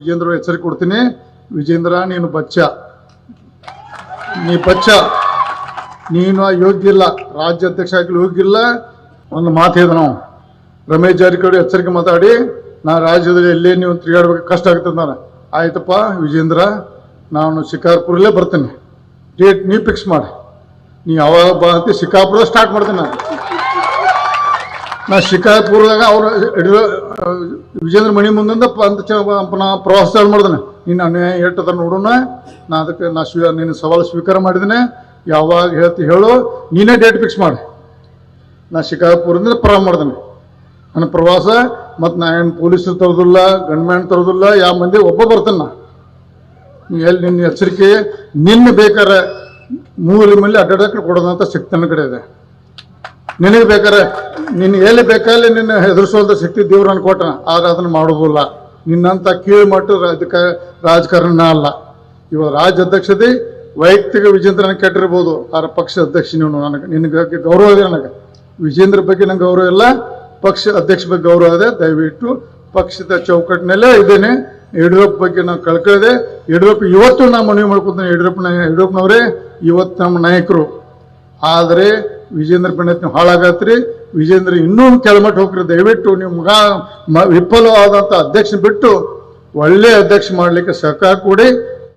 ವಿಜೇಂದ್ರ ಎಚ್ಚರಿಕೆ ಕೊಡ್ತೀನಿ. ವಿಜೇಂದ್ರ ನೀನು ಬಚ್ಚ, ನೀನು ಯೋಗ್ಯ ಇಲ್ಲ, ರಾಜ್ಯ ಅಧ್ಯಕ್ಷ ಆಗಲಿ ಯೋಗ್ಯ ಇಲ್ಲ. ಒಂದು ಮಾತು ಹೇಳಿದ ನಾವು ರಮೇಶ್ ಜಾರಕಿಹೊಳಿ ಎಚ್ಚರಿಕೆ ಮಾತಾಡಿ ನಾ ರಾಜ್ಯದಲ್ಲಿ ಎಲ್ಲೇ ನೀವು ತಿರುಗಾಡ್ಬೇಕು ಕಷ್ಟ ಆಗ್ತದೆ. ನಾನು ಆಯ್ತಪ್ಪ ವಿಜೇಂದ್ರ, ನಾನು ಶಿಕಾರ್ಪುರಲ್ಲೇ ಬರ್ತೀನಿ, ಡೇಟ್ ನೀ ಫಿಕ್ಸ್ ಮಾಡಿ, ನೀ ಯಾವಾಗ ಬಾ ಅಂತ ಶಿಕಾರ್ಪುರ ಸ್ಟಾರ್ಟ್ ಮಾಡ್ತೀನಿ. ನಾ ಶಿಕಾರ್ಪುರದಾಗ ಅವ್ರ ವಿಜೇಂದ್ರ ಮಣಿ ಮುಂದಿಂದ ನಾ ಪ್ರವಾಸ ಚಾಲು ಮಾಡಿದ್ದೇನೆ. ನೀನು ಅನ್ಯಾಯ ಹೇಳ್ತದ ನೋಡೋಣ, ನಾ ಅದಕ್ಕೆ ನೀನು ಸವಾಲು ಸ್ವೀಕಾರ ಮಾಡಿದ್ದೇನೆ. ಯಾವಾಗ ಹೇಳು, ನೀನೇ ಡೇಟ್ ಫಿಕ್ಸ್ ಮಾಡಿ. ನಾ ಶಿಕಾರ್ಪುರದಿಂದ ಪ್ರಾರಂಭ ಮಾಡಿದ್ದೇನೆ ನನ್ನ ಪ್ರವಾಸ. ಮತ್ತು ನಾ ಏನು ಪೊಲೀಸರು ತರೋದಿಲ್ಲ, ಗನ್ಮ್ಯಾನ್ ತರೋದಿಲ್ಲ, ಯಾವ ಮಂದಿ ಒಬ್ಬ ಬರ್ತಾನೆ. ನಾ ನೀ ಎಲ್ಲಿ ನಿನ್ನ ಎಚ್ಚರಿಕೆ ನಿನ್ನ ಬೇಕಾರೆ ಮೂಲೆ ಮೇಲೆ ಅಡ್ಡಾಡಕ್ಕೆ ಕೊಡೋದಂತ ಶಕ್ತಿ ನನ್ನ ಕಡೆ ಇದೆ. ನಿನಗೆ ಬೇಕಾರೆ ನಿನ್ನ ಎಲ್ಲಿ ಬೇಕಾದ್ರೆ ನಿನ್ನ ಹೆದರ್ಸೋದ ಶಕ್ತಿ ದೇವ್ರು ನಾನು ಕೊಟ್ಟ, ಆದ್ರೆ ಅದನ್ನು ಮಾಡೋದಿಲ್ಲ. ನಿನ್ನಂತ ಕೀಳು ಮಟ್ಟ ರಾಜಕಾರಣ ಅಲ್ಲ. ಇವಾಗ ರಾಜ್ಯ ಅಧ್ಯಕ್ಷತೆ ವೈಯಕ್ತಿಕ ವಿಜೇಂದ್ರನ ಕೆಟ್ಟಿರ್ಬೋದು, ಆದ್ರೆ ಪಕ್ಷ ಅಧ್ಯಕ್ಷ ನೀನು. ನಿನಗೆ ಗೌರವ ಇದೆ. ನನಗೆ ವಿಜೇಂದ್ರ ಬಗ್ಗೆ ನಂಗೆ ಗೌರವ ಇಲ್ಲ, ಪಕ್ಷ ಅಧ್ಯಕ್ಷ ಬಗ್ಗೆ ಗೌರವ ಇದೆ. ದಯವಿಟ್ಟು ಪಕ್ಷದ ಚೌಕಟ್ಟಿನಲ್ಲೇ ಇದ್ದೇನೆ. ಯಡಿಯೂರಪ್ಪ ಬಗ್ಗೆ ನಾವು ಕಳ್ಕೊಳ್ಳದೆ, ಯಡಿಯೂರಪ್ಪ ಇವತ್ತು ನಾ ಮನವಿ ಮಾಡ್ಕೊತೀನಿ. ಯಡಿಯೂರಪ್ಪನವರೇ ಇವತ್ತು ನಮ್ಮ ನಾಯಕರು, ಆದರೆ ವಿಜೇಂದ್ರ ಪಂಡಿತ್ ನೀವು ಹಾಳಾಗತ್ರಿ. ವಿಜೇಂದ್ರ ಇನ್ನೂ ಕೆಳಮಟ್ಟ ಹೋಗ್ರಿ. ದಯವಿಟ್ಟು ನೀವು ವಿಫಲವಾದಂಥ ಅಧ್ಯಕ್ಷ ಬಿಟ್ಟು ಒಳ್ಳೆ ಅಧ್ಯಕ್ಷ ಮಾಡಲಿಕ್ಕೆ ಸಹಕಾರ ಕೊಡಿ.